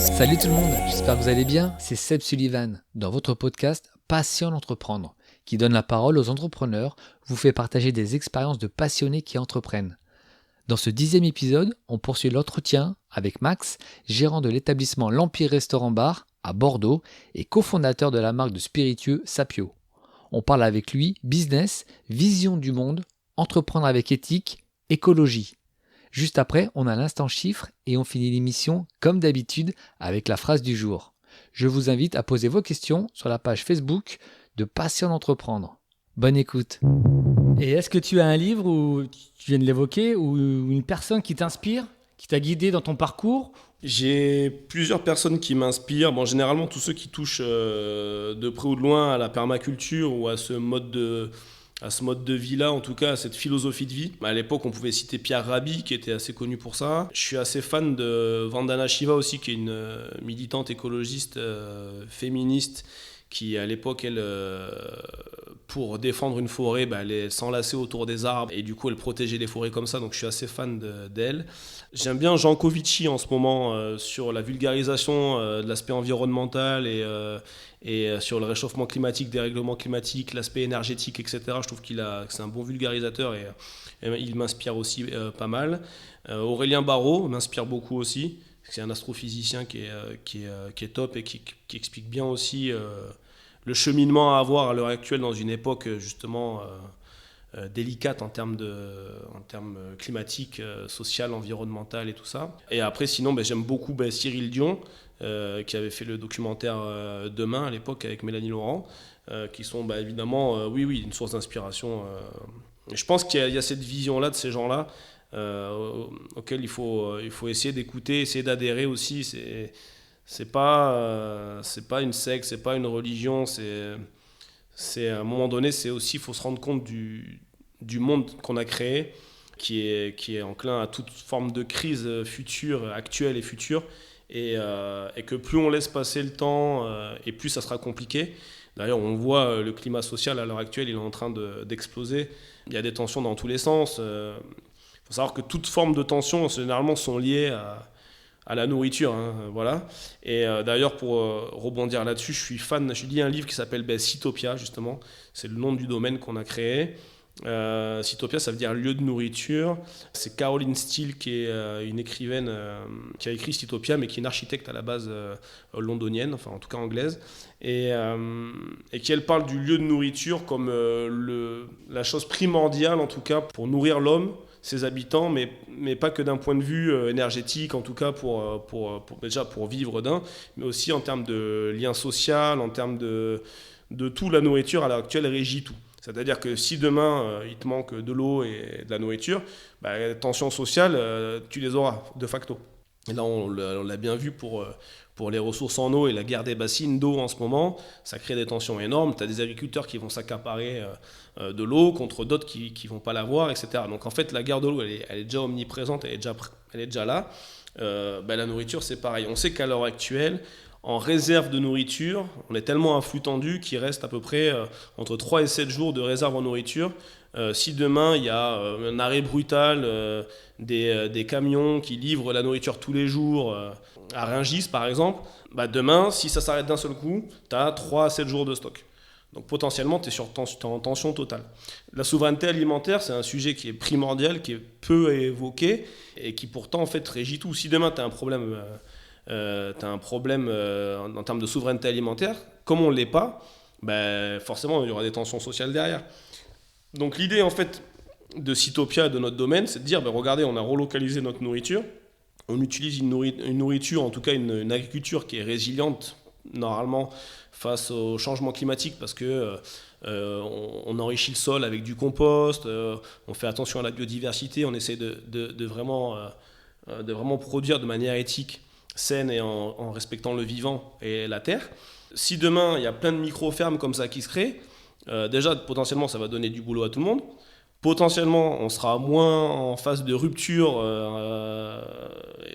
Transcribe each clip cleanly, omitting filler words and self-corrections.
Salut tout le monde, j'espère que vous allez bien. C'est Seb Sullivan dans votre podcast Passion d'entreprendre, qui donne la parole aux entrepreneurs, vous fait partager des expériences de passionnés qui entreprennent. Dans ce 10e épisode, on poursuit l'entretien avec Max, gérant de l'établissement l'Empire Restaurant Bar à Bordeaux et cofondateur de la marque de spiritueux Sapio. On parle avec lui business, vision du monde, entreprendre avec éthique, écologie. Juste après, on a l'instant chiffre et on finit l'émission comme d'habitude avec la phrase du jour. Je vous invite à poser vos questions sur la page Facebook de Passion d'entreprendre. Bonne écoute. Et est-ce que tu as un livre, ou tu viens de l'évoquer, ou une personne qui t'inspire, qui t'a guidé dans ton parcours ? J'ai plusieurs personnes qui m'inspirent. Bon, généralement, tous ceux qui touchent de près ou de loin à la permaculture ou à ce mode de vie-là, en tout cas à cette philosophie de vie. À l'époque, on pouvait citer Pierre Rabhi, qui était assez connu pour ça. Je suis assez fan de Vandana Shiva aussi, qui est une militante écologiste féministe, qui à l'époque, elle, pour défendre une forêt, elle s'enlaçait autour des arbres et du coup elle protégeait les forêts comme ça, donc je suis assez fan d'elle. J'aime bien Jean Covici en ce moment sur la vulgarisation de l'aspect environnemental et sur le réchauffement climatique, dérèglement climatique, l'aspect énergétique, etc. Je trouve que c'est un bon vulgarisateur et il m'inspire aussi pas mal. Aurélien Barraud m'inspire beaucoup aussi. C'est un astrophysicien qui est top et qui explique bien aussi le cheminement à avoir à l'heure actuelle dans une époque justement délicate en termes climatiques, social, environnemental et tout ça. Et après sinon j'aime beaucoup Cyril Dion qui avait fait le documentaire Demain à l'époque avec Mélanie Laurent qui sont évidemment oui une source d'inspiration. Je pense qu'il y a cette vision-là de ces gens-là auquel il faut essayer d'écouter, essayer d'adhérer aussi. C'est pas une secte, c'est pas une religion, c'est à un moment donné, c'est aussi, il faut se rendre compte du monde qu'on a créé, qui est enclin à toute forme de crise future, actuelle et future, et que plus on laisse passer le temps, et plus ça sera compliqué. D'ailleurs, on voit le climat social à l'heure actuelle, il est en train d'exploser. Il y a des tensions dans tous les sens. Il faut savoir que toute forme de tension, généralement, sont liées à la nourriture, voilà. Et d'ailleurs, pour rebondir là-dessus, je lis un livre qui s'appelle Citopia, justement. C'est le nom du domaine qu'on a créé. Citopia, ça veut dire lieu de nourriture. C'est Caroline Steele, qui est une écrivaine qui a écrit Citopia, mais qui est une architecte à la base londonienne, enfin en tout cas anglaise, et qui elle parle du lieu de nourriture comme la chose primordiale, en tout cas, pour nourrir l'homme, ses habitants, mais pas que d'un point de vue énergétique, en tout cas déjà pour vivre mais aussi en termes de lien social, en termes de tout. La nourriture à l'heure actuelle régit tout. C'est-à-dire que si demain il te manque de l'eau et de la nourriture, les tensions sociales, tu les auras de facto. Et là on l'a bien vu pour les ressources en eau et la guerre des bassines d'eau en ce moment, ça crée des tensions énormes. Tu as des agriculteurs qui vont s'accaparer de l'eau contre d'autres qui ne vont pas l'avoir, etc. Donc en fait, la guerre de l'eau, elle est déjà omniprésente, elle est déjà là. La nourriture, c'est pareil. On sait qu'à l'heure actuelle, en réserve de nourriture, on est tellement à flux tendu qu'il reste à peu près entre 3 et 7 jours de réserve en nourriture. Si demain il y a un arrêt brutal des camions qui livrent la nourriture tous les jours à Rungis par exemple, demain si ça s'arrête d'un seul coup, tu as 3 à 7 jours de stock. Donc potentiellement tu es en tension totale. La souveraineté alimentaire, c'est un sujet qui est primordial, qui est peu évoqué et qui pourtant en fait régit tout. Si demain tu as un problème en termes de souveraineté alimentaire, comme on ne l'est pas, forcément il y aura des tensions sociales derrière. Donc l'idée en fait de Citopia, de notre domaine, c'est de dire regardez, on a relocalisé notre nourriture, on utilise une nourriture, en tout cas une agriculture qui est résiliente normalement face au changement climatique parce que on enrichit le sol avec du compost, on fait attention à la biodiversité, on essaie de vraiment produire de manière éthique, saine et en respectant le vivant et la terre. Si demain il y a plein de micro-fermes comme ça qui se créent, déjà potentiellement ça va donner du boulot à tout le monde. Potentiellement on sera moins en phase de rupture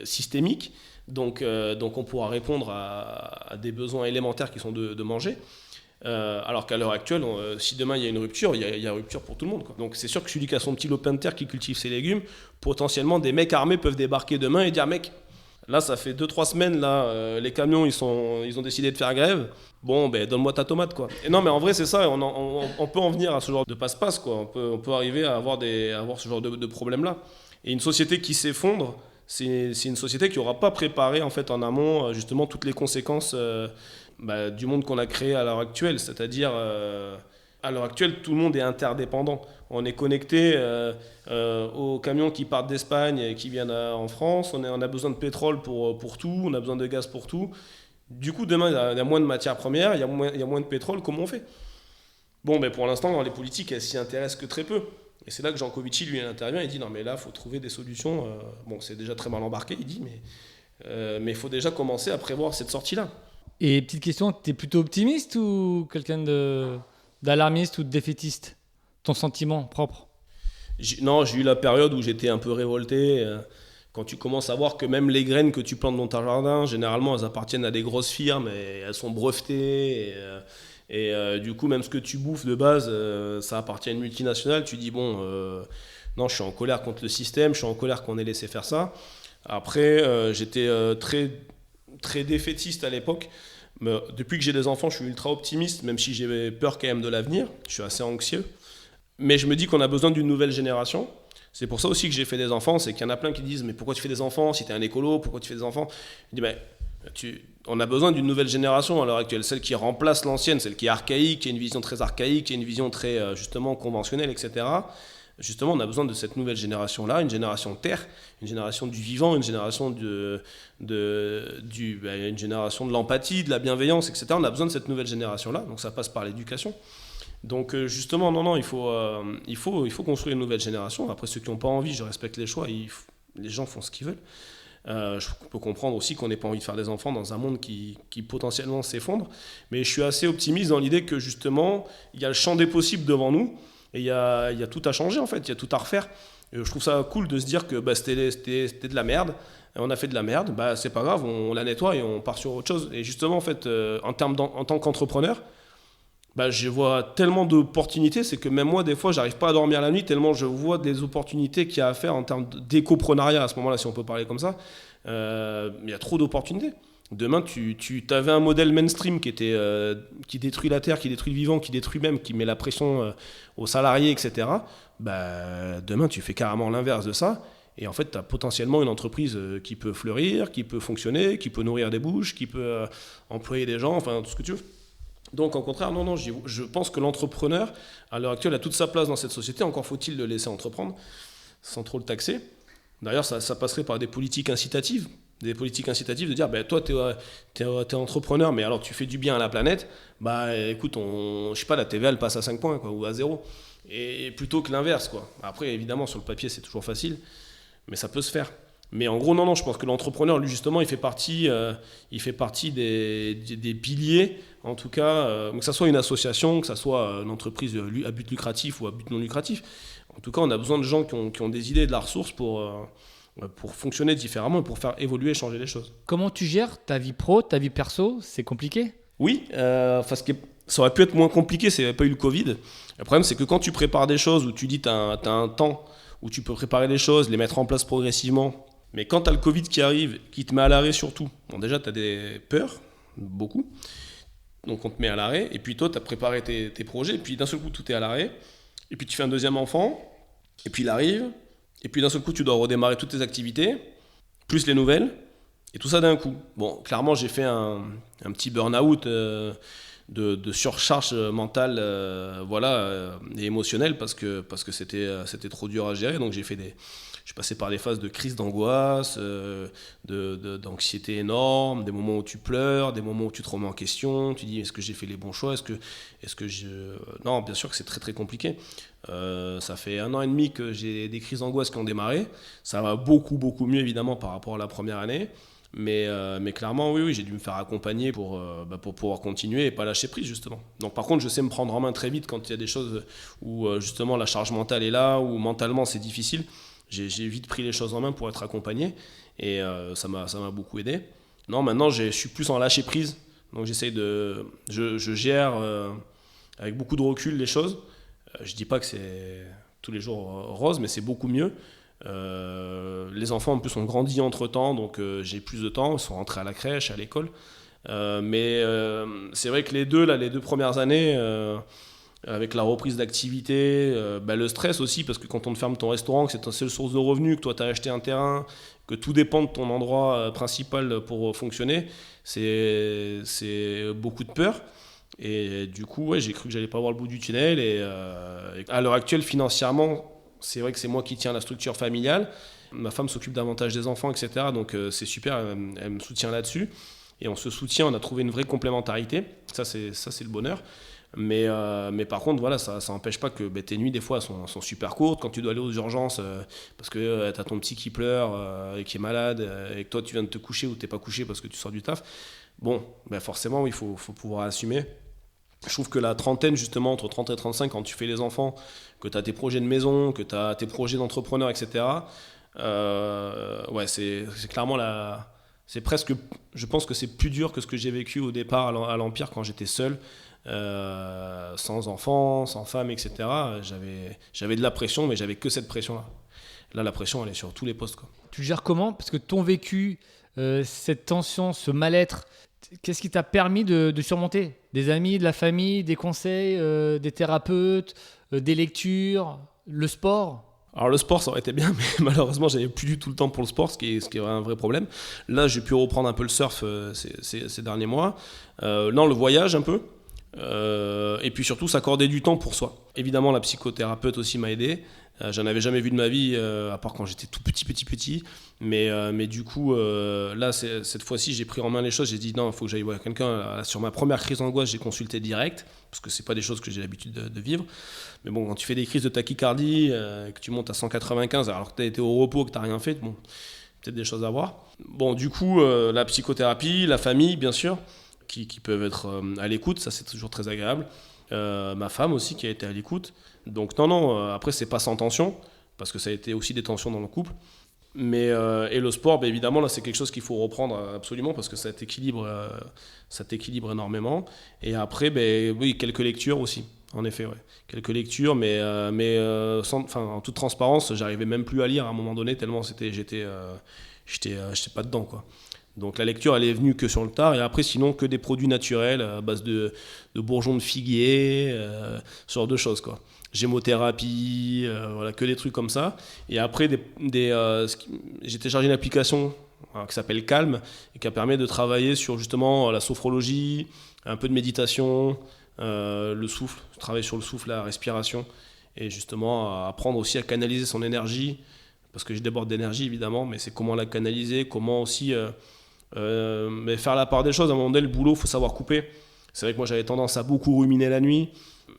systémique, donc on pourra répondre à des besoins élémentaires qui sont de manger. Alors qu'à l'heure actuelle, si demain il y a une rupture, il y a rupture pour tout le monde, quoi. Donc c'est sûr que celui qui a son petit lopin de terre qui cultive ses légumes, potentiellement des mecs armés peuvent débarquer demain et dire mec, Là, ça fait 2-3 semaines, là, les camions, ils ont décidé de faire grève. Bon, ben, donne-moi ta tomate, quoi. Et non, mais en vrai, c'est ça, on peut en venir à ce genre de passe-passe, quoi. On peut arriver à avoir ce genre de problème-là. Et une société qui s'effondre, c'est une société qui n'aura pas préparé, en fait, en amont, justement, toutes les conséquences du monde qu'on a créé à l'heure actuelle. C'est-à-dire, à l'heure actuelle, tout le monde est interdépendant. On est connecté aux camions qui partent d'Espagne et qui viennent en France. On a besoin de pétrole pour tout, on a besoin de gaz pour tout. Du coup, demain, il y a moins de matières premières, il y a moins de pétrole. Comment on fait? Bon, ben pour l'instant, les politiques, elles s'y intéressent que très peu. Et c'est là que Jancovici, lui, intervient. Il dit non, mais là, il faut trouver des solutions. Bon, c'est déjà très mal embarqué, il dit, mais il faut déjà commencer à prévoir cette sortie-là. Et petite question, t'es plutôt optimiste ou quelqu'un d'alarmiste ou de défaitiste? Ton sentiment propre? Non, j'ai eu la période où j'étais un peu révolté. Quand tu commences à voir que même les graines que tu plantes dans ton jardin, généralement, elles appartiennent à des grosses firmes et elles sont brevetées. Du coup, même ce que tu bouffes de base, ça appartient à une multinationale. Tu dis, bon, non, je suis en colère contre le système, je suis en colère qu'on ait laissé faire ça. Après, j'étais très, très défaitiste à l'époque. Mais depuis que j'ai des enfants, je suis ultra optimiste, même si j'ai peur quand même de l'avenir. Je suis assez anxieux. Mais je me dis qu'on a besoin d'une nouvelle génération. C'est pour ça aussi que j'ai fait des enfants. C'est qu'il y en a plein qui disent mais pourquoi tu fais des enfants si tu es un écolo, pourquoi tu fais des enfants? Je dis on a besoin d'une nouvelle génération à l'heure actuelle, celle qui remplace l'ancienne, celle qui est archaïque, qui a une vision très archaïque, qui a une vision très justement conventionnelle, etc. Justement, on a besoin de cette nouvelle génération-là, une génération terre, une génération du vivant, une génération une génération de l'empathie, de la bienveillance, etc. On a besoin de cette nouvelle génération-là, donc ça passe par l'éducation. Donc justement, non, il faut construire une nouvelle génération. Après, ceux qui n'ont pas envie, je respecte les choix, les gens font ce qu'ils veulent. Je peux comprendre aussi qu'on n'ait pas envie de faire des enfants dans un monde qui potentiellement s'effondre. Mais je suis assez optimiste dans l'idée que justement, il y a le champ des possibles devant nous et il y a tout à changer en fait, il y a tout à refaire. Et je trouve ça cool de se dire que c'était de la merde, on a fait de la merde, c'est pas grave, on la nettoie et on part sur autre chose. Et justement, en fait, en tant qu'entrepreneur, je vois tellement d'opportunités, c'est que même moi, des fois, j'arrive pas à dormir la nuit tellement je vois des opportunités qu'il y a à faire en termes d'écoprenariat à ce moment-là, si on peut parler comme ça. Il y a trop d'opportunités. Demain, tu avais un modèle mainstream qui détruit la terre, qui détruit le vivant, qui détruit même, qui met la pression aux salariés, etc. Demain, tu fais carrément l'inverse de ça. Et en fait, tu as potentiellement une entreprise qui peut fleurir, qui peut fonctionner, qui peut nourrir des bouches, qui peut employer des gens, enfin tout ce que tu veux. Donc, au contraire, non, je pense que l'entrepreneur, à l'heure actuelle, a toute sa place dans cette société. Encore faut-il le laisser entreprendre, sans trop le taxer. D'ailleurs, ça passerait par des politiques incitatives. Des politiques incitatives de dire, toi, t'es entrepreneur, mais alors tu fais du bien à la planète. Écoute, je sais pas, la TVA, elle passe à 5 points, quoi, ou à 0. Et plutôt que l'inverse, quoi. Après, évidemment, sur le papier, c'est toujours facile, mais ça peut se faire. Mais en gros, non, je pense que l'entrepreneur, lui, justement, il fait partie des piliers, en tout cas, que ce soit une association, que ce soit une entreprise à but lucratif ou à but non lucratif. En tout cas, on a besoin de gens qui ont des idées et de la ressource pour fonctionner différemment et pour faire évoluer et changer les choses. Comment tu gères ta vie pro, ta vie perso? C'est compliqué? Oui, ça aurait pu être moins compliqué s'il n'y avait pas eu le Covid. Le problème, c'est que quand tu prépares des choses, où tu dis tu as un temps où tu peux préparer les choses, les mettre en place progressivement, mais quand tu as le Covid qui arrive, qui te met à l'arrêt surtout, bon déjà tu as des peurs, beaucoup, donc on te met à l'arrêt, et puis toi tu as préparé tes projets, et puis d'un seul coup tout est à l'arrêt, et puis tu fais un deuxième enfant, et puis il arrive, et puis d'un seul coup tu dois redémarrer toutes tes activités, plus les nouvelles, et tout ça d'un coup. Bon, clairement j'ai fait un petit burn-out de surcharge mentale et émotionnelle parce que c'était trop dur à gérer, donc je suis passé par des phases de crise d'angoisse, d'anxiété énorme, des moments où tu pleures, des moments où tu te remets en question, tu dis est-ce que j'ai fait les bons choix, non, bien sûr que c'est très très compliqué. Ça fait 1 an et demi que j'ai des crises d'angoisse qui ont démarré, ça va beaucoup beaucoup mieux évidemment par rapport à la première année, mais clairement oui, j'ai dû me faire accompagner pour pouvoir continuer et pas lâcher prise justement. Donc par contre je sais me prendre en main très vite quand il y a des choses où justement la charge mentale est là, où mentalement c'est difficile. J'ai vite pris les choses en main pour être accompagné et ça m'a beaucoup aidé. Non, maintenant je suis plus en lâcher prise, donc je gère avec beaucoup de recul les choses. Je dis pas que c'est tous les jours rose, mais c'est beaucoup mieux. Les enfants en plus ont grandi entre-temps, donc j'ai plus de temps, ils sont rentrés à la crèche, à l'école. Mais c'est vrai que les deux premières années, avec la reprise d'activité, le stress aussi, parce que quand on te ferme ton restaurant, que c'est ta seule source de revenus, que toi tu as acheté un terrain, que tout dépend de ton endroit principal pour fonctionner, c'est beaucoup de peur. Et du coup, ouais, j'ai cru que j'allais pas voir le bout du tunnel. Et à l'heure actuelle, financièrement, c'est vrai que c'est moi qui tiens la structure familiale. Ma femme s'occupe davantage des enfants, etc. Donc c'est super, elle me soutient là-dessus. Et on se soutient, on a trouvé une vraie complémentarité. Ça, c'est le bonheur. Mais par contre, voilà, ça n'empêche pas que tes nuits, des fois, sont super courtes. Quand tu dois aller aux urgences parce que tu as ton petit qui pleure et qui est malade et que toi, tu viens de te coucher ou tu n'es pas couché parce que tu sors du taf. Bon, forcément, il faut pouvoir assumer. Je trouve que la trentaine, justement, entre 30 et 35, quand tu fais les enfants, que tu as tes projets de maison, que tu as tes projets d'entrepreneur, etc., c'est clairement c'est presque, je pense que c'est plus dur que ce que j'ai vécu au départ à l'Empire quand j'étais seul, sans enfants, sans femme, etc. J'avais de la pression, mais j'avais que cette pression-là. Là, la pression, elle est sur tous les postes, quoi. Tu gères comment? Parce que ton vécu, cette tension, ce mal-être, qu'est-ce qui t'a permis de surmonter? Des amis, de la famille, des conseils, des thérapeutes, des lectures, le sport? Alors le sport, ça aurait été bien, mais malheureusement, j'avais plus du tout le temps pour le sport, ce qui est un vrai problème. Là, j'ai pu reprendre un peu le surf ces derniers mois. Non, le voyage un peu. Et puis surtout, s'accorder du temps pour soi. Évidemment, la psychothérapeute aussi m'a aidé. J'en avais jamais vu de ma vie, à part quand j'étais tout petit. Mais du coup, là, cette fois-ci, j'ai pris en main les choses. J'ai dit non, il faut que j'aille voir quelqu'un. Sur ma première crise d'angoisse, j'ai consulté direct, parce que c'est pas des choses que j'ai l'habitude de vivre. Mais bon, quand tu fais des crises de tachycardie, que tu montes à 195 alors que tu as été au repos, que tu n'as rien fait, bon, peut-être des choses à voir. Bon, du coup, la psychothérapie, la famille, bien sûr, qui peuvent être à l'écoute, ça c'est toujours très agréable. Ma femme aussi qui a été à l'écoute. Donc non, après c'est pas sans tension, parce que ça a été aussi des tensions dans le couple. Mais, et le sport, évidemment, là c'est quelque chose qu'il faut reprendre absolument, parce que ça t'équilibre énormément. Et après, oui, quelques lectures aussi, en effet, ouais. Quelques lectures, mais en toute transparence, j'arrivais même plus à lire à un moment donné, tellement j'étais pas dedans, quoi. Donc la lecture, elle est venue que sur le tard, et après sinon que des produits naturels à base de bourgeons de figuier, ce genre de choses, quoi. Gémothérapie, voilà, que des trucs comme ça. Et après, j'ai téléchargé une application qui s'appelle Calm, et qui permet de travailler sur justement la sophrologie, un peu de méditation, le souffle, travailler sur le souffle, la respiration, et justement apprendre aussi à canaliser son énergie, parce que je déborde d'énergie évidemment, mais c'est comment la canaliser, comment aussi mais faire la part des choses. À un moment donné, le boulot, il faut savoir couper. C'est vrai que moi j'avais tendance à beaucoup ruminer la nuit,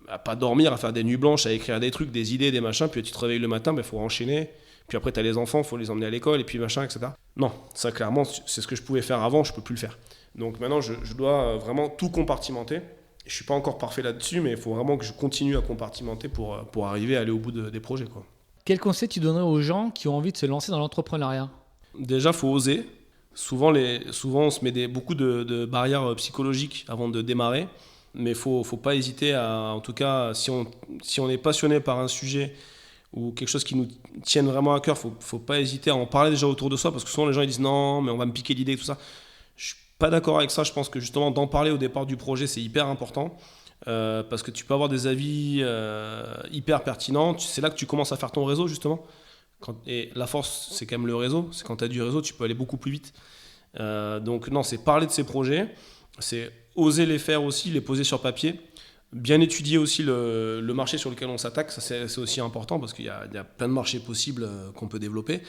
à pas dormir, à faire des nuits blanches, à écrire des trucs, des idées, des machins, puis tu te réveilles le matin, il faut enchaîner, puis après tu as les enfants, il faut les emmener à l'école, et puis machin, etc. Non, ça clairement, c'est ce que je pouvais faire avant, je peux plus le faire. Donc maintenant, je dois vraiment tout compartimenter. Je suis pas encore parfait là-dessus, mais il faut vraiment que je continue à compartimenter pour arriver à aller au bout des projets, quoi. Quel conseil tu donnerais aux gens qui ont envie de se lancer dans l'entrepreneuriat? Déjà, il faut oser. Souvent, on se met beaucoup de barrières psychologiques avant de démarrer, mais il faut pas hésiter en tout cas, si on est passionné par un sujet ou quelque chose qui nous tienne vraiment à cœur, faut pas hésiter à en parler déjà autour de soi, parce que souvent les gens ils disent non, mais on va me piquer l'idée, tout ça. Je suis pas d'accord avec ça. Je pense que justement d'en parler au départ du projet, c'est hyper important, parce que tu peux avoir des avis hyper pertinents. C'est là que tu commences à faire ton réseau, justement. Et la force, c'est quand même le réseau. C'est quand tu as du réseau, tu peux aller beaucoup plus vite. Donc non, c'est parler de ces projets, c'est oser les faire aussi, les poser sur papier, bien étudier aussi le marché sur lequel on s'attaque. Ça, c'est aussi important, parce qu'il y a plein de marchés possibles qu'on peut développer.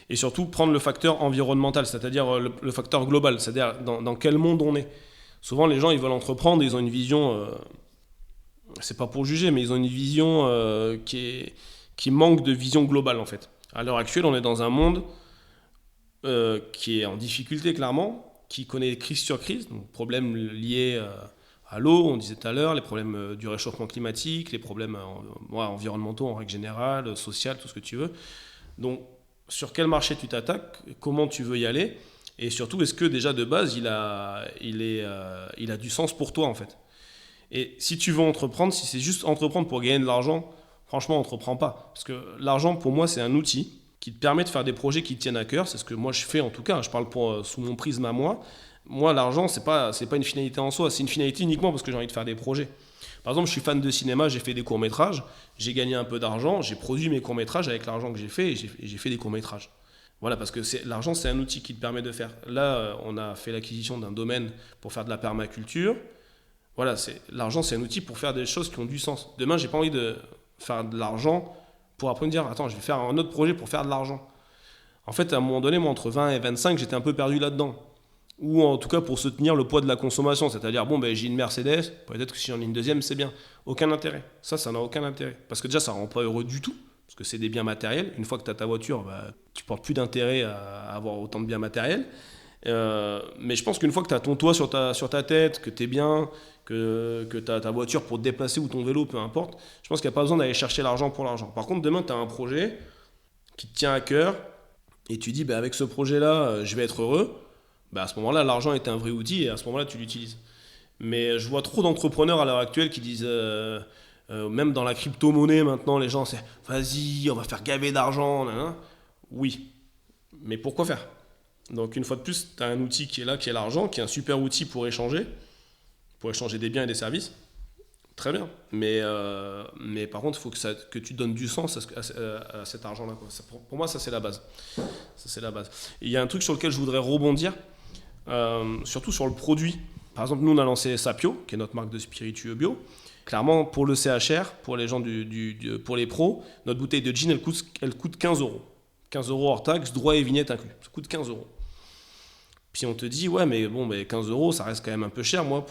Et surtout, prendre le facteur environnemental, c'est-à-dire le facteur global, c'est-à-dire dans quel monde on est. Souvent, les gens, ils veulent entreprendre, ils ont une vision, c'est pas pour juger, mais ils ont une vision qui manque de vision globale, en fait. À l'heure actuelle, on est dans un monde qui est en difficulté, clairement, qui connaît crise sur crise, donc problèmes liés à l'eau, on disait tout à l'heure, les problèmes du réchauffement climatique, les problèmes environnementaux en règle générale, social, tout ce que tu veux. Donc, sur quel marché tu t'attaques, comment tu veux y aller, et surtout, est-ce que déjà de base, il a du sens pour toi, en fait. Et si tu veux entreprendre, si c'est juste entreprendre pour gagner de l'argent, franchement, entreprends pas. Parce que l'argent, pour moi, c'est un outil. qui te permet de faire des projets qui te tiennent à cœur. C'est ce que moi je fais en tout cas. Je parle sous mon prisme à moi. Moi, l'argent, c'est pas une finalité en soi. C'est une finalité uniquement parce que j'ai envie de faire des projets. Par exemple, je suis fan de cinéma, j'ai fait des courts-métrages, j'ai gagné un peu d'argent, j'ai produit mes courts-métrages avec l'argent que j'ai fait et j'ai fait des courts-métrages. Voilà, parce que l'argent, c'est un outil qui te permet de faire. Là, on a fait l'acquisition d'un domaine pour faire de la permaculture. Voilà, l'argent, c'est un outil pour faire des choses qui ont du sens. Demain, j'ai pas envie de faire de l'argent pour après me dire, attends, je vais faire un autre projet pour faire de l'argent. En fait, à un moment donné, moi, entre 20 et 25, j'étais un peu perdu là-dedans. Ou en tout cas pour soutenir le poids de la consommation. C'est-à-dire, j'ai une Mercedes, peut-être que si j'en ai une deuxième, c'est bien. Aucun intérêt. Ça n'a aucun intérêt. Parce que déjà, ça ne rend pas heureux du tout. Parce que c'est des biens matériels. Une fois que tu as ta voiture, tu ne portes plus d'intérêt à avoir autant de biens matériels. Mais je pense qu'une fois que tu as ton toit sur ta tête, que tu es bien, que tu as ta voiture pour te déplacer ou ton vélo, peu importe, je pense qu'il n'y a pas besoin d'aller chercher l'argent pour l'argent. Par contre, demain, tu as un projet qui te tient à cœur et tu dis, avec ce projet-là, je vais être heureux. À ce moment-là, l'argent est un vrai outil et à ce moment-là, tu l'utilises. Mais je vois trop d'entrepreneurs à l'heure actuelle qui disent, même dans la crypto-monnaie maintenant, les gens, c'est vas-y, on va faire gaver d'argent. Oui, mais pourquoi faire? Donc une fois de plus, tu as un outil qui est là, qui est l'argent, qui est un super outil pour échanger des biens et des services. Très bien. Mais par contre, il faut que tu donnes du sens à cet argent-là. Pour moi, ça, c'est la base. Et il y a un truc sur lequel je voudrais rebondir, surtout sur le produit. Par exemple, nous, on a lancé Sapio, qui est notre marque de spiritueux bio. Clairement, pour le CHR, pour les gens pour les pros, notre bouteille de gin, elle coûte 15 €. 15 € hors taxe, droit et vignette inclus. Ça coûte 15 €. Puis on te dit, ouais, mais 15 €, ça reste quand même un peu cher. Moi,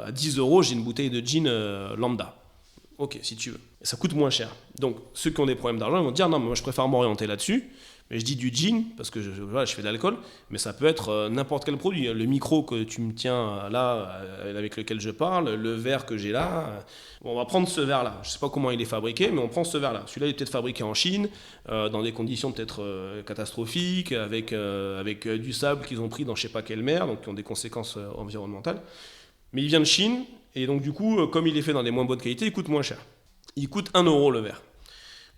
à 10 €, j'ai une bouteille de gin lambda. Ok, si tu veux. Et ça coûte moins cher. Donc, ceux qui ont des problèmes d'argent, ils vont te dire, non, mais moi, je préfère m'orienter là-dessus. Mais je dis du gin, parce que je fais de l'alcool, mais ça peut être n'importe quel produit. Le micro que tu me tiens là, avec lequel je parle, le verre que j'ai là. On va prendre ce verre-là. Je ne sais pas comment il est fabriqué, mais on prend ce verre-là. Celui-là, il est peut-être fabriqué en Chine, dans des conditions peut-être catastrophiques, avec du sable qu'ils ont pris dans je ne sais pas quelle mer, donc qui ont des conséquences environnementales. Mais il vient de Chine, et donc du coup, comme il est fait dans des moins bonnes qualités, il coûte moins cher. Il coûte 1 € le verre.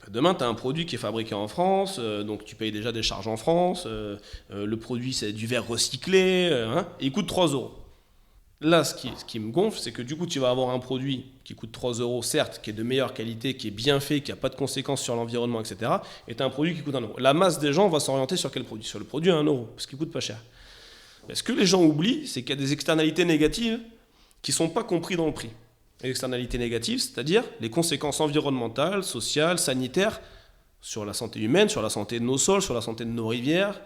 Demain, tu as un produit qui est fabriqué en France, donc tu payes déjà des charges en France, le produit c'est du verre recyclé, et il coûte 3 €. Là, ce qui me gonfle, c'est que du coup, tu vas avoir un produit qui coûte 3 €, certes, qui est de meilleure qualité, qui est bien fait, qui n'a pas de conséquences sur l'environnement, etc. Et tu as un produit qui coûte 1 €. La masse des gens va s'orienter sur quel produit? Sur le produit à 1 €, parce qu'il coûte pas cher. Mais ce que les gens oublient, c'est qu'il y a des externalités négatives qui ne sont pas comprises dans le prix. Les externalités négatives, c'est-à-dire les conséquences environnementales, sociales, sanitaires, sur la santé humaine, sur la santé de nos sols, sur la santé de nos rivières.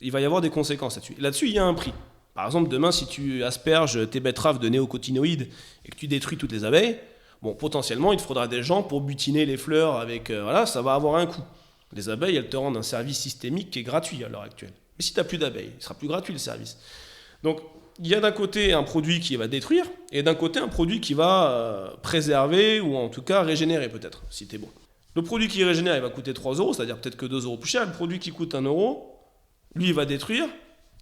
Il va y avoir des conséquences là-dessus. Là-dessus, il y a un prix. Par exemple, demain, si tu asperges tes betteraves de néocotinoïdes et que tu détruis toutes les abeilles, potentiellement, il te faudra des gens pour butiner les fleurs avec... ça va avoir un coût. Les abeilles, elles te rendent un service systémique qui est gratuit à l'heure actuelle. Mais si tu n'as plus d'abeilles, il sera plus gratuit le service. Donc, il y a d'un côté un produit qui va détruire, et d'un côté un produit qui va préserver, ou en tout cas régénérer peut-être, si t'es bon. Le produit qui régénère, il va coûter 3 €, c'est-à-dire peut-être que 2 € plus cher. Le produit qui coûte 1 €, lui, il va détruire,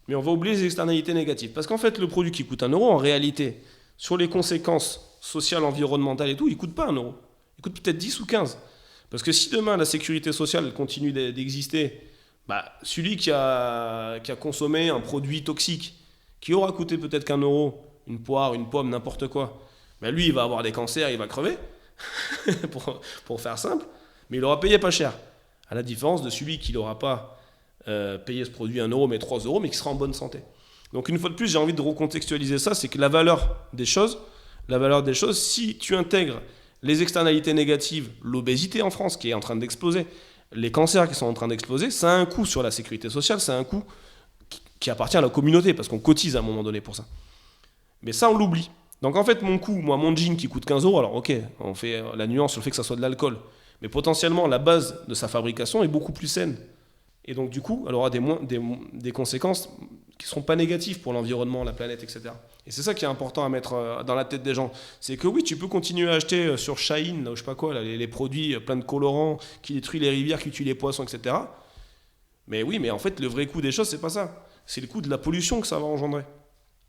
mais on va oublier les externalités négatives. Parce qu'en fait, le produit qui coûte 1 €, en réalité, sur les conséquences sociales, environnementales et tout, il ne coûte pas 1 €. Il coûte peut-être 10 ou 15. Parce que si demain, la sécurité sociale continue d'exister, celui qui a consommé un produit toxique, qui aura coûté peut-être qu'1 €, une poire, une pomme, n'importe quoi, lui, il va avoir des cancers, il va crever, pour faire simple, mais il aura payé pas cher. À la différence de celui qui n'aura pas payé ce produit 1 € mais 3 €, mais qui sera en bonne santé. Donc une fois de plus, j'ai envie de recontextualiser ça, c'est que la valeur des choses, si tu intègres les externalités négatives, l'obésité en France qui est en train d'exploser, les cancers qui sont en train d'exploser, ça a un coût sur la sécurité sociale, ça a un coût qui appartient à la communauté, parce qu'on cotise à un moment donné pour ça. Mais ça, on l'oublie. Donc en fait, mon jean qui coûte 15 €, alors ok, on fait la nuance sur le fait que ça soit de l'alcool, mais potentiellement, la base de sa fabrication est beaucoup plus saine. Et donc du coup, elle aura des conséquences qui ne seront pas négatives pour l'environnement, la planète, etc. Et c'est ça qui est important à mettre dans la tête des gens. C'est que oui, tu peux continuer à acheter sur Shein, je sais pas quoi, les produits plein de colorants qui détruisent les rivières, qui tuent les poissons, etc. Mais oui, mais en fait, le vrai coût des choses, c'est pas ça. C'est le coût de la pollution que ça va engendrer.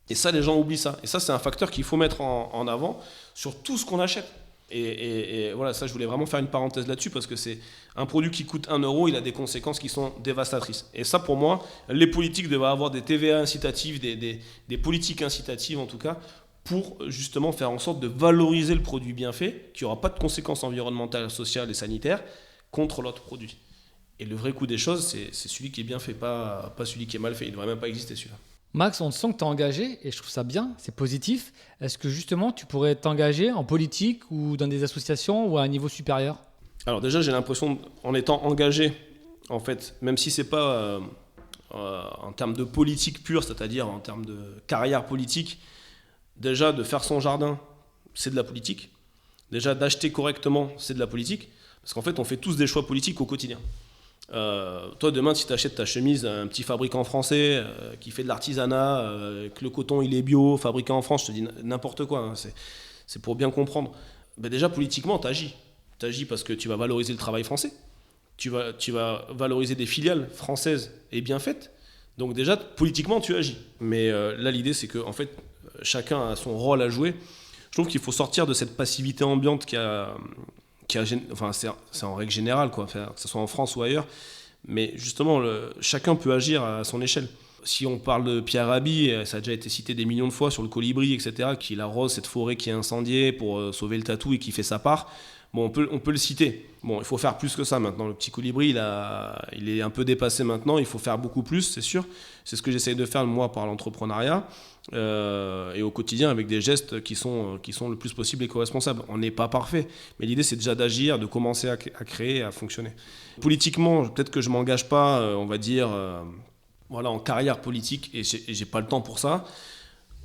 Et ça, les gens oublient ça. Et ça, c'est un facteur qu'il faut mettre en avant sur tout ce qu'on achète. Et voilà, ça, je voulais vraiment faire une parenthèse là-dessus parce que c'est un produit qui coûte 1 euro, il a des conséquences qui sont dévastatrices. Et ça, pour moi, les politiques devaient avoir des TVA incitatives, des politiques incitatives en tout cas, pour justement faire en sorte de valoriser le produit bien fait, qui n'aura pas de conséquences environnementales, sociales et sanitaires, contre l'autre produit. Et le vrai coup des choses, c'est celui qui est bien fait, pas celui qui est mal fait. Il ne devrait même pas exister celui-là. Max, on te sent que tu es engagé et je trouve ça bien, c'est positif. Est-ce que justement tu pourrais t'engager en politique ou dans des associations ou à un niveau supérieur ? Alors déjà, j'ai l'impression, en étant engagé, en fait, même si c'est pas en termes de politique pure, c'est-à-dire en termes de carrière politique, déjà de faire son jardin, c'est de la politique. Déjà d'acheter correctement, c'est de la politique. Parce qu'en fait, on fait tous des choix politiques au quotidien. Toi, demain, si tu achètes ta chemise à un petit fabricant français qui fait de l'artisanat, que le coton il est bio, fabriqué en France, je te dis n'importe quoi, hein, c'est pour bien comprendre. Ben déjà, politiquement, tu agis. Tu agis parce que tu vas valoriser le travail français, tu vas valoriser des filiales françaises et bien faites. Donc déjà, politiquement, tu agis. Mais là, l'idée, c'est que en fait, chacun a son rôle à jouer. Je trouve qu'il faut sortir de cette passivité ambiante enfin, c'est en règle générale, quoi, que ce soit en France ou ailleurs, mais justement, chacun peut agir à son échelle. Si on parle de Pierre Rabhi, ça a déjà été cité des millions de fois sur le colibri, etc., qu'il arrose cette forêt qui est incendiée pour sauver le tatou et qui fait sa part, bon, on peut le citer. Bon, il faut faire plus que ça maintenant. Le petit colibri, il est un peu dépassé maintenant, il faut faire beaucoup plus, c'est sûr. C'est ce que j'essaye de faire, moi, par l'entrepreneuriat. Et au quotidien avec des gestes qui sont le plus possible éco-responsables. On n'est pas parfait, mais l'idée c'est déjà d'agir, de commencer à créer, à fonctionner. Politiquement, peut-être que je ne m'engage pas, on va dire, voilà, en carrière politique, et j'ai pas le temps pour ça.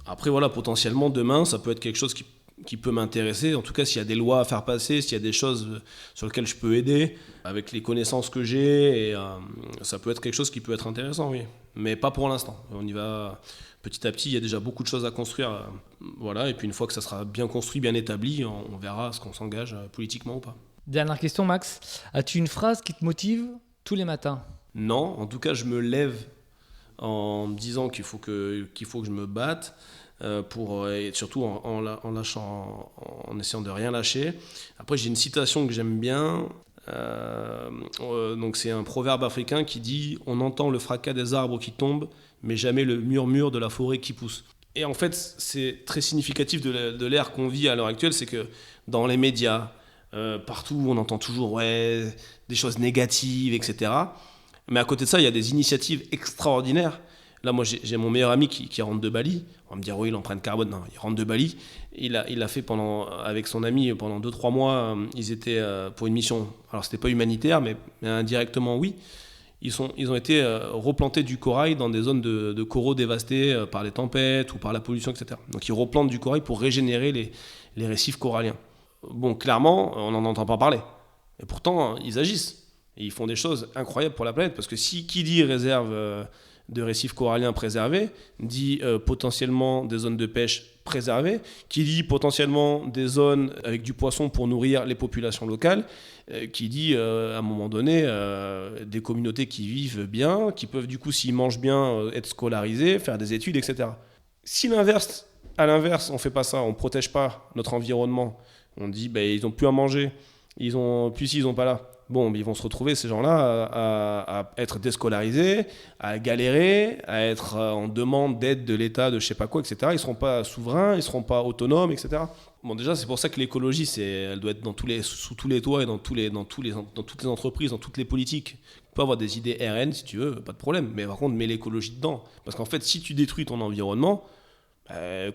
Après, voilà, potentiellement, demain, ça peut être quelque chose qui peut m'intéresser. En tout cas, s'il y a des lois à faire passer, s'il y a des choses sur lesquelles je peux aider, avec les connaissances que j'ai, et, ça peut être quelque chose qui peut être intéressant, oui. Mais pas pour l'instant. On y va petit à petit, il y a déjà beaucoup de choses à construire. Voilà, et puis une fois que ça sera bien construit, bien établi, on verra ce qu'on s'engage politiquement ou pas. Dernière question, Max. As-tu une phrase qui te motive tous les matins ? Non, en tout cas, je me lève en me disant qu'il faut que je me batte, et surtout en lâchant, en essayant de rien lâcher. Après, j'ai une citation que j'aime bien. Donc c'est un proverbe africain qui dit « On entend le fracas des arbres qui tombent, mais jamais le murmure de la forêt qui pousse ». Et en fait, c'est très significatif de l'ère qu'on vit à l'heure actuelle, c'est que dans les médias, partout, on entend toujours des choses négatives, etc. Mais à côté de ça, il y a des initiatives extraordinaires. Là, moi, j'ai mon meilleur ami qui rentre de Bali. On va me dire, oui, l'empreinte carbone. Non, il rentre de Bali. Il a fait avec son ami pendant 2-3 mois. Ils étaient pour une mission. Alors, c'était pas humanitaire, mais indirectement, oui. Ils ont été replanter du corail dans des zones de coraux dévastés par les tempêtes ou par la pollution, etc. Donc, ils replantent du corail pour régénérer les récifs coralliens. Bon, clairement, on n'en entend pas parler. Et pourtant, ils agissent. Et ils font des choses incroyables pour la planète. Parce que qui dit réserve de récifs coralliens préservés, dit potentiellement des zones de pêche préservées, qui dit potentiellement des zones avec du poisson pour nourrir les populations locales, qui dit à un moment donné des communautés qui vivent bien, qui peuvent du coup, s'ils mangent bien, être scolarisés, faire des études, etc. Si à l'inverse, on ne fait pas ça, on ne protège pas notre environnement, on dit ils n'ont plus à manger, s'ils n'ont pas là, bon, ils vont se retrouver, ces gens-là, à être déscolarisés, à galérer, à être en demande d'aide de l'État, de je sais pas quoi, etc. Ils ne seront pas souverains, ils ne seront pas autonomes, etc. Bon, déjà, c'est pour ça que l'écologie, elle doit être sous tous les toits et dans toutes les entreprises, dans toutes les politiques. Tu peux avoir des idées RN, si tu veux, pas de problème. Mais par contre, mets l'écologie dedans. Parce qu'en fait, si tu détruis ton environnement,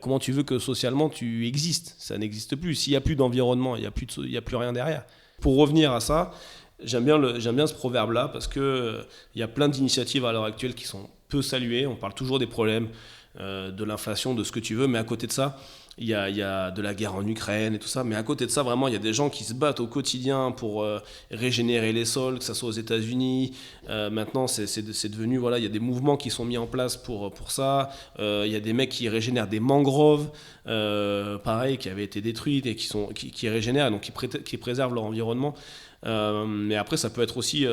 comment tu veux que socialement tu existes ? Ça n'existe plus. S'il n'y a plus d'environnement, il n'y a plus rien derrière. Pour revenir à ça, j'aime bien ce proverbe-là parce qu'il y a plein d'initiatives à l'heure actuelle qui sont peu saluées. On parle toujours des problèmes de l'inflation, de ce que tu veux, mais à côté de ça, il y a de la guerre en Ukraine et tout ça. Mais à côté de ça, vraiment, il y a des gens qui se battent au quotidien pour régénérer les sols, que ce soit aux États-Unis. Maintenant, c'est devenu, voilà, il y a des mouvements qui sont mis en place pour ça. Il y a des mecs qui régénèrent des mangroves, pareil, qui avaient été détruites et qui régénèrent, donc qui préservent leur environnement. Mais après, ça peut être aussi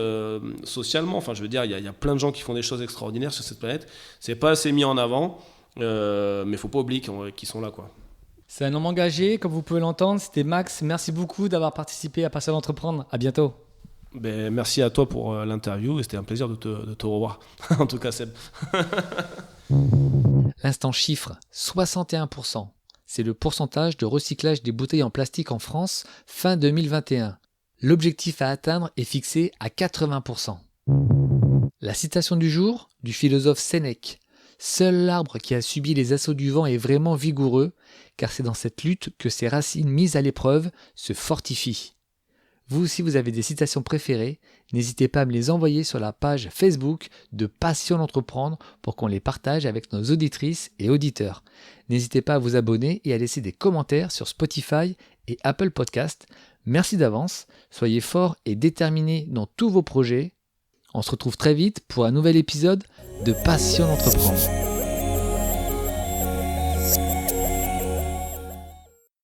socialement. Enfin, je veux dire, il y a plein de gens qui font des choses extraordinaires sur cette planète. C'est pas assez mis en avant, mais faut pas oublier qu'ils sont là, quoi. C'est un homme engagé, comme vous pouvez l'entendre. C'était Max. Merci beaucoup d'avoir participé à Passion d'entreprendre. À bientôt. Merci à toi pour l'interview et c'était un plaisir de te revoir. En tout cas, Seb. L'instant chiffre, 61%. C'est le pourcentage de recyclage des bouteilles en plastique en France fin 2021. L'objectif à atteindre est fixé à 80%. La citation du jour du philosophe Sénèque. Seul l'arbre qui a subi les assauts du vent est vraiment vigoureux, car c'est dans cette lutte que ses racines mises à l'épreuve se fortifient. Vous aussi, vous avez des citations préférées, n'hésitez pas à me les envoyer sur la page Facebook de Passion d'entreprendre pour qu'on les partage avec nos auditrices et auditeurs. N'hésitez pas à vous abonner et à laisser des commentaires sur Spotify et Apple Podcast. Merci d'avance, soyez forts et déterminés dans tous vos projets. On se retrouve très vite pour un nouvel épisode de Passion d'entreprendre.